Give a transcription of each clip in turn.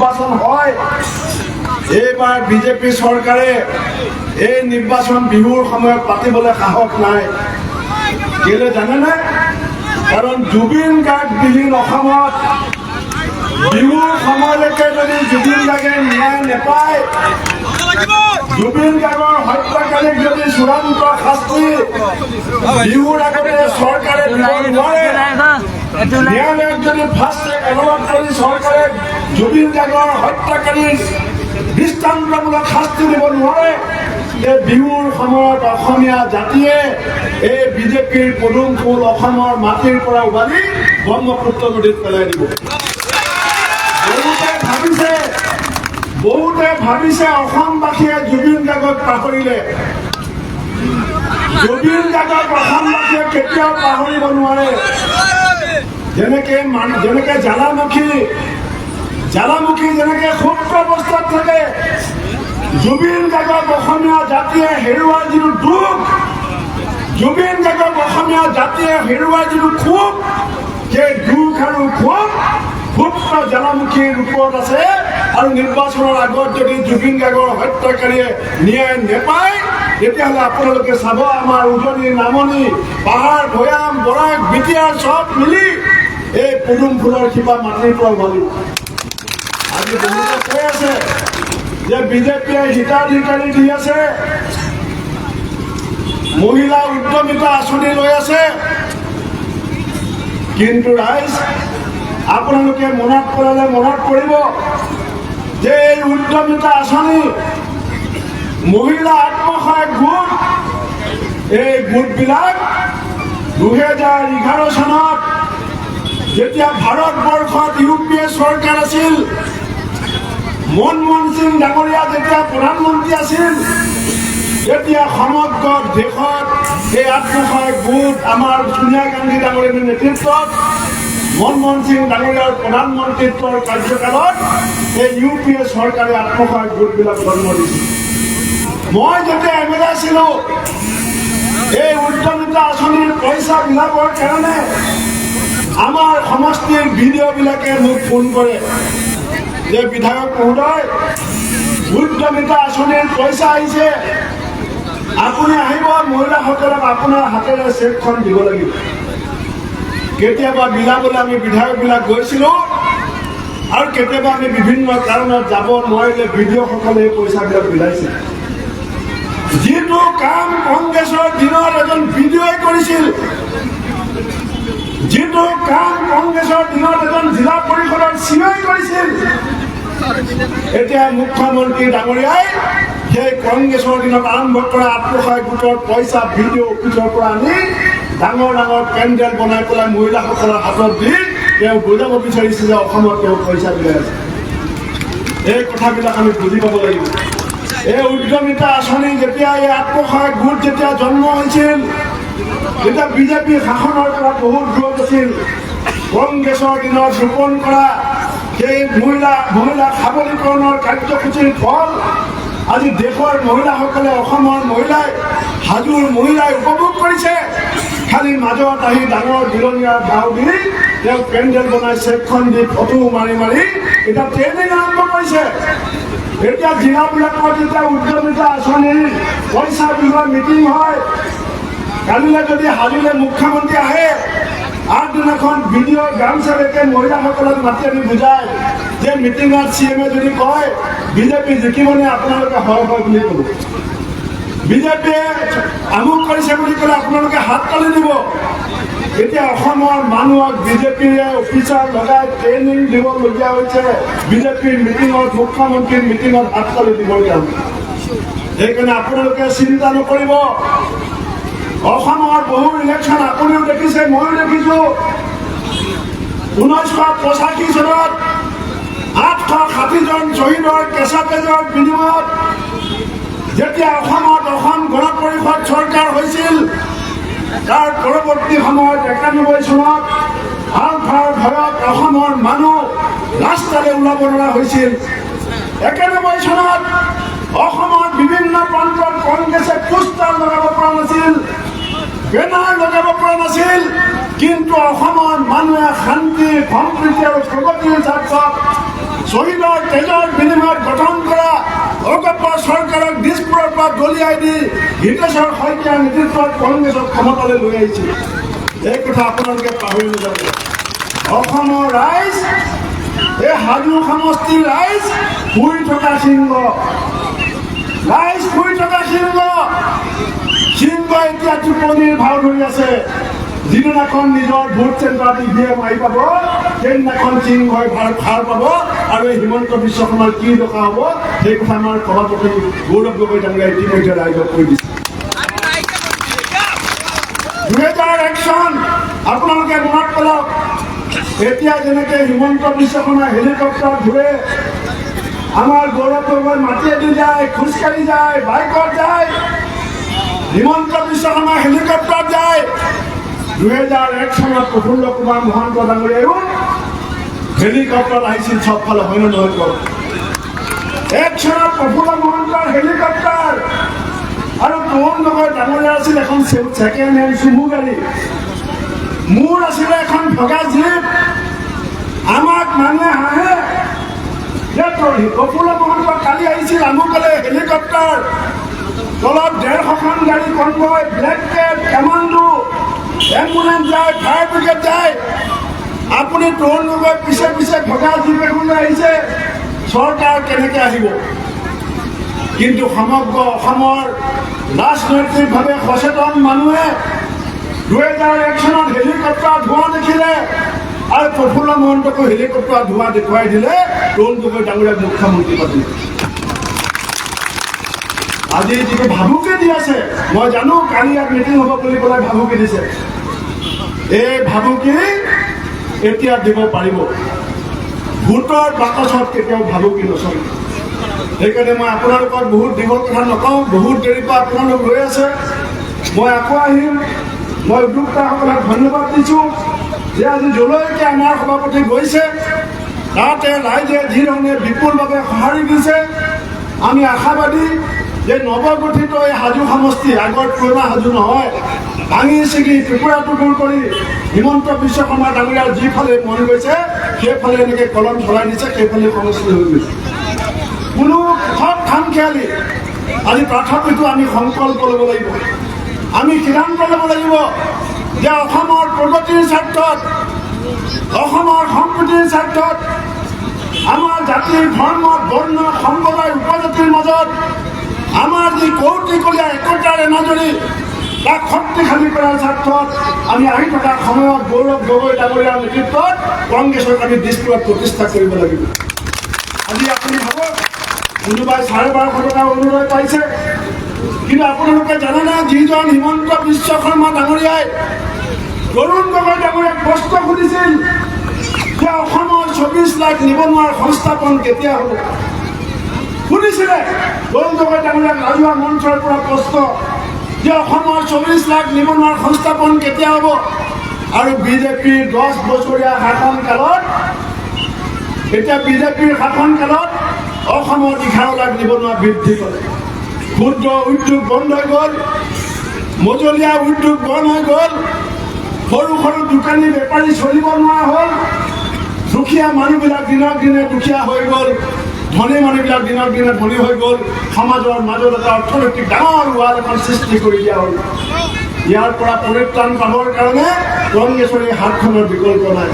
নিৰ্বাচন হয় এইবাৰ বিজেপি চৰকাৰে এই নিৰ্বাচন বিহুৰ সময়ত পাতিবলৈ সাহস নাই কেলে জানেনে কাৰণ জুবিন গাৰ্গ বিহীন অসমত বিহুৰ সময়লৈকে যদি জুবিন গাৰ্গে ন্যায় নাপায় জুবিন গাৰ্গৰ হত্যাকাৰীক যদি চূড়ান্ত শাস্তি বিহুৰ আগতে চৰকাৰে দিব নোৱাৰে ন্যায়ালয়ক যদি ফাষ্ট ট্ৰেক আদালত কৰি চৰকাৰে জুবিন গাৰ্গৰ হত্যাকাৰীক দৃষ্টান্তমূলক শাস্তি দিব নোৱাৰে এই বিহুৰ সময়ত অসমীয়া জাতিয়ে এই বিজেপিৰ পদুম ফুল অসমৰ মাটিৰ পৰা উভালি ব্ৰহ্মপুত্ৰ নদীত পেলাই দিব বহুতে ভাবিছে অসমবাসীয়ে জুবিন গাৰ্গক পাহৰিলে জুবিন গাৰ্গক অসমবাসীয়ে কেতিয়াও পাহৰিব নোৱাৰে যেনেকে জ্বালামুখী যেনেকে সুপ্ত অৱস্থাত থাকে জুবিন গাৰ্গক অসমীয়া জাতিয়ে হেৰুৱাৰ যিটো দুখ জুবিন গাৰ্গক অসমীয়া জাতিয়ে হেৰুৱাৰ যিটো ক্ষোভ সেই দুখ আৰু ক্ষোভ সুপ্ত জ্বালামুখী ৰূপত আছে আৰু নিৰ্বাচনৰ আগত যদি জুবিন গাৰ্গৰ হত্যাকাৰীয়ে ন্যায় নাপায় তেতিয়াহ'লে আপোনালোকে চাব আমাৰ উজনি নামনি পাহাৰ ভৈয়াম বৰাক বিটিয়াৰ চব মিলি এই পদুম ফুলৰ শিপা মাটিৰ পৰা উভালিব আজি বহুতে কৈ আছে যে বিজেপিয়ে হিতাধিকাৰী দি আছে মহিলা উদ্যমিতা আঁচনি লৈ আছে কিন্তু ৰাইজ আপোনালোকে মনত পেলালে মনত পৰিব যে এই উদ্যমিতা আঁচনি মহিলা আত্মসহায়ক গোট এই গোটবিলাক 2011 চনত যেতিয়া ভাৰতবৰ্ষত UPA চৰকাৰ আছিল মনমোহন সিং ডাঙৰীয়া যেতিয়া প্ৰধানমন্ত্ৰী আছিল তেতিয়া সমগ্ৰ দেশত এই আত্মসহায়ক গোট আমাৰ সোনিয়া গান্ধী ডাঙৰীয়াৰ নেতৃত্বত মনমোহন সিং ডাঙৰীয়াৰ প্ৰধানমন্ত্ৰীত্বৰ কাৰ্যকালত এই UPA চৰকাৰে আত্মসহায়ক গোটবিলাক জন্ম দিছিল মই যেতিয়া MLA আছিলো এই উদ্যমিতা আঁচনিৰ পইচা বিলাকৰ কাৰণে আমাৰ সমষ্টিৰ ভিডিঅ'বিলাকে মোক ফোন কৰে যে বিধায়ক মহোদয় উদ্যমিতা আঁচনিৰ পইচা আহিছে আপুনি আহিব মহিলাসকলক আপোনাৰ হাতেৰে চেকখন দিব লাগিব কেতিয়াবা বিলাবলৈ আমি বিধায়কবিলাক গৈছিলোঁ আৰু কেতিয়াবা আমি বিভিন্ন কাৰণত যাব নোৱাৰিলে ভিডিঅ'সকলে এই পইচাবিলাক বিলাইছিল যিটো কাম কংগ্ৰেছৰ দিনত এজন ভিডিঅ'ই কৰিছিল যিটো কাম কংগ্ৰেছৰ দিনত এজন জিলা পৰিষদৰ COই কৰিছিল এতিয়া মুখ্যমন্ত্ৰী ডাঙৰীয়াই সেই কংগ্ৰেছৰ দিনত আৰম্ভ কৰা আত্মসহায়ক গোটৰ পইচা ভিডিঅ' অফিচৰ পৰা আনি ডাঙৰ ডাঙৰ পেণ্ডেল বনাই পেলাই মহিলাসকলৰ হাতত দি তেওঁ বুজাব বিচাৰিছে যে অসমত তেওঁ পইচা বিলাই আছে এই কথাবিলাক আমি বুজি পাব লাগিব এই উদ্যমিতা আঁচনি যেতিয়া এই আত্মসহায়ক গোট যেতিয়া জন্ম হৈছিল তেতিয়া বিজেপি শাসনৰ পৰা বহুত দূৰত আছিল কংগ্ৰেছৰ দিনত ৰোপণ কৰা সেই মহিলা সবলীকৰণৰ কাৰ্যসূচীৰ ফল আজি দেশৰ মহিলাসকলে অসমৰ মহিলাই হাজোৰ মহিলাই উপভোগ কৰিছে খালি মাজত আহি ডাঙৰ বিলনীয়া ভাও দি তেওঁ পেণ্ডেল বনাই চেকখন দি ফটো মাৰি এতিয়া ট্ৰেইনিং আৰম্ভ কৰিছে এতিয়া জিলাবিলাকত যেতিয়া উদ্যমিতা আঁচনিৰ পইচা বিলোৱা মিটিং হয় কালিলৈ যদি হাজিলে মুখ্যমন্ত্ৰী আহে আগদিনাখন ভিডিঅ' গামচালৈকে মহিলাসকলক মাতি আনি বুজায় যে মিটিঙত CMে যদি কয় বিজেপি জিকিবনে আপোনালোকে হয় বুলি ক'ব বিজেপিয়ে আমুক কৰিছে বুলি ক'লে আপোনালোকে হাত তালি দিব এতিয়া অসমৰ মানুহক বিজেপিয়ে অফিচাৰ লগাই ট্ৰেইনিং দিবলগীয়া হৈছে বিজেপিৰ মিটিঙত মুখ্যমন্ত্ৰীৰ মিটিঙত হাত তালি দিবলগীয়া হৈছে সেইকাৰণে আপোনালোকে চিন্তা নকৰিব অসমৰ বহু ইলেকশ্যন আপুনিও দেখিছে ময়ো দেখিছোঁ 1985 চনত 860 জন শ্বহীদৰ কেঁচা তেজৰ বিনিময়ত যেতিয়া অসমত অসম গণ পৰিষদ চৰকাৰ হৈছিল তাৰ পৰৱৰ্তী সময়ত 91 চনত আলফাৰ ভয়ত অসমৰ মানুহ ৰাস্তালৈ ওলাব নোৱাৰা হৈছিল 91 চনত অসমত বিভিন্ন প্ৰান্তত কংগ্ৰেছে পোষ্টাৰ লগাব পৰা নাছিল বেনাৰ লগাব পৰা নাছিল কিন্তু অসমৰ মানুহে শান্তি সম্প্ৰীতি আৰু প্ৰগতিৰ স্বাৰ্থত শ্বহীদৰ তেজৰ বিনিময়ত গঠন কৰা অগপ চৰকাৰক দিছপুৰৰ পৰা দলিয়াই দি হিতেশ্বৰ শইকীয়াৰ নেতৃত্বত কংগ্ৰেছক ক্ষমতালৈ লৈ আহিছিল। এই কথা আপোনালোকে পাহৰি নাযাব। অসমৰ ৰাইজ, এই হাজো সমষ্টিৰ ৰাইজ শুই থকা সিংহ, ৰাইজ শুই থকা সিংহ। সিংহ এতিয়া টোপনিৰ ভাও ধৰি আছে। যিদিনাখন নিজৰ ভোট চেণ্টাৰত ইভিএম আহি পাব, সেইদিনাখন সিংহই ভাৰ পাব আৰু এই হিমন্ত বিশ্ব শৰ্মাৰ কি দশা হ'ব সেই কথা আমাৰ সভাপতি গৌৰৱ গগৈ ডাঙৰীয়া ইতিমধ্যে ৰাইজক কৈ দিছে। 2001 চন আপোনালোকে মনত পেলাওক। এতিয়া যেনেকে হিমন্ত বিশ্ব শৰ্মাই হেলিকপ্টাৰ ঘূৰে, আমাৰ গৌৰৱ গগৈ মাটিয়েদি যায়, খোজকাঢ়ি যায়, বাইকত যায়, হিমন্ত বিশ্ব শৰ্মা হেলিকপ্টাৰ যায়। 2001 চনত প্ৰফুল্ল কুমাৰ মহন্ত ডাঙৰীয়াও হেলিকপ্টাৰ আহিছিল চবফালে, হয় নে নহয় কওক? 1 চনত প্ৰফুল্ল মহন্তৰ হেলিকপ্টাৰ আৰু তৰুণ গগৈ ডাঙৰীয়া আছিল এখন ছেকেণ্ড হেণ্ড চুমু গাড়ী, মোৰ আছিলে এখন ভগা জীপ। আমাক মানুহে হাঁহে যে প্ৰফুল্ল মহন্ত কালি আহিছিল আমুকলে হেলিকপ্টাৰ, তলত 150খন গাড়ী convoy, black cap, commando, ambulance যায়, ফায়াৰ ব্ৰিগেড যায়। আপুনি তৰুণ গগৈ পিছে পিছে ভগা জীপ এখনলৈ আহিছে, চৰকাৰ কেনেকৈ আহিব? কিন্তু সমগ্ৰ অসমৰ ৰাজনৈতিকভাৱে সচেতন মানুহে 2001 চনত হেলিকপ্টাৰ ধোঁৱা দেখিলে আৰু প্ৰফুল্ল মহন্তকো হেলিকপ্টাৰ ধোঁৱা দেখুৱাই দিলে, তৰুণ গগৈ ডাঙৰীয়াক মুখ্যমন্ত্ৰী পাতিলে। আজি যিটো ভাবুকি দি আছে, মই জানো কালি ইয়াত মিটিং হ'ব বুলি পেলাই ভাবুকি দিছে। এই ভাবুকি এতিয়া দিব পাৰিব, ভোটৰ বাকচত কেতিয়াও ভাবুকি নচলে। সেইকাৰণে মই আপোনালোকৰ বহুত দীঘল কথা নকওঁ, বহুত দেৰিৰ পৰা আপোনালোক ৰৈ আছে। মই আকৌ আহিম। মই উদ্যোক্তাসকলক ধন্যবাদ দিছোঁ যে আজি যলৈকে আমাৰ সভাপতি গৈছে তাতে ৰাইজে যিধৰণে বিপুলভাৱে সঁহাৰি দিছে। আমি আশাবাদী যে নৱগঠিত এই হাজো সমষ্টি, আগৰ পুৰণা হাজো নহয়, ভাঙি ছিগি টুকুৰা টুকুৰ কৰি হিমন্ত বিশ্ব শৰ্মা ডাঙৰীয়াৰ যিফালে মন গৈছে সেইফালে এনেকৈ কলম চলাই দিছে, সেইফালে সমষ্টি হৈ গৈছে। কোনো সব খাম খেয়ালি। আজি তথাপিতো আমি সংকল্প ল'ব লাগিব, আমি সিদ্ধান্ত ল'ব লাগিব যে অসমৰ প্ৰগতিৰ স্বাৰ্থত, অসমৰ সম্প্ৰীতিৰ স্বাৰ্থত, আমাৰ জাতি, ধৰ্ম, বৰ্ণ, সম্প্ৰদায়, উপজাতিৰ মাজত আমাৰ যি কৌটিকলীয়া একতাৰ এনাজৰী তাক শক্তিশালী কৰাৰ স্বাৰ্থত আমি আহি থকা সময়ত গৌৰৱ গগৈ ডাঙৰীয়াৰ নেতৃত্বত কংগ্ৰেছক আমি দিছপুৰত প্ৰতিষ্ঠা কৰিব লাগিব। আজি আপুনি ভাবক, কোনোবাই 1250 টকা অৰুণোদয় পাইছে, কিন্তু আপোনালোকে জানেনে যিজন হিমন্ত বিশ্ব শৰ্মা ডাঙৰীয়াই তৰুণ গগৈ ডাঙৰীয়াক প্ৰশ্ন সুধিছিল যে অসমৰ 24 লাখ নিবনুৱাৰ সংস্থাপন কেতিয়া হ'ব? শুনিছিলে তৰুণ গগৈ ডাঙৰীয়াক ৰাজহুৱা মঞ্চৰ পৰা প্ৰশ্ন যে অসমৰ 24 লাখ নিবনুৱাৰ সংস্থাপন কেতিয়া হ'ব? আৰু বিজেপিৰ 10 বছৰীয়া শাসনকালত, এতিয়া বিজেপিৰ শাসনকালত অসমত 11 লাখ নিবনুৱা বৃদ্ধি কৰে। ক্ষুদ্ৰ উদ্যোগ বন্ধ হৈ গ'ল, মজলীয়া উদ্যোগ বন্ধ হৈ গ'ল, সৰু সৰু দোকানী বেপাৰী চলিব নোৱাৰা হ'ল, দুখীয়া মানুহবিলাক দিনক দিনে দুখীয়া হৈ গ'ল, ধনী মানুহবিলাক দিনক দিনে ধনী হৈ গ'ল। সমাজৰ মাজত এটা অৰ্থনৈতিক ডাঙৰ ৱাল এখন সৃষ্টি কৰি দিয়া হ'ল। ইয়াৰ পৰা পৰিত্ৰাণ পাবৰ কাৰণে কংগ্ৰেছৰ এই হাতখনৰ বিকল্প নাই।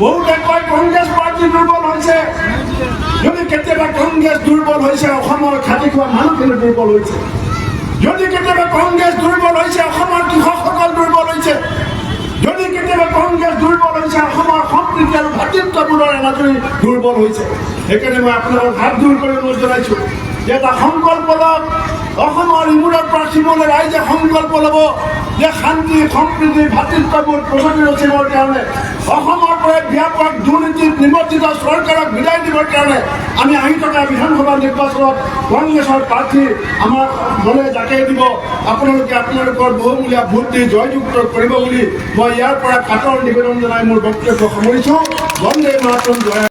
বহুতে কয় কংগ্ৰেছ পাৰ্টি দুৰ্বল হৈছে। যদি কেতিয়াবা কংগ্ৰেছ দুৰ্বল হৈছে, অসমৰ খাটি খোৱা মানুহখিনি দুৰ্বল হৈছে। যদি কেতিয়াবা কংগ্ৰেছ দুৰ্বল হৈছে, অসমৰ কৃষকসকল দুৰ্বল হৈছে। যদি কেতিয়াবা কংগ্ৰেছ দুৰ্বল হৈছে, অসমৰ সম্প্ৰীতি আৰু ভাতৃত্ববোধৰ এনাজৰী দুৰ্বল হৈছে। সেইকাৰণে মই আপোনালোকক হাত জোৰ কৰি অনুৰোধ জনাইছোঁ যে এটা সংকল্প লওক। অসমৰ ইমূৰৰ পৰা সিমূৰলৈ ৰাইজে সংকল্প ল'ব যে শান্তি, সম্প্ৰীতি, ভাতৃত্ববোধ প্ৰগতি ৰচিবৰ কাৰণে, অসমৰ পৰা ব্যাপক দুৰ্নীতিত নিমজ্জিত চৰকাৰক বিদায় দিবৰ কাৰণে আমি আহি থকা বিধানসভা নিৰ্বাচনত কংগ্ৰেছৰ প্ৰাৰ্থী আমাৰ দলে যাকে দিব, আপোনালোকে আপোনালোকৰ বহুমূলীয়া ভোট দি জয়যুক্ত কৰিব বুলি মই ইয়াৰ পৰা কাটৰ নিবেদন জনাই মোৰ বক্তব্য সামৰিছোঁ। বন্দে মাতৰম, জয়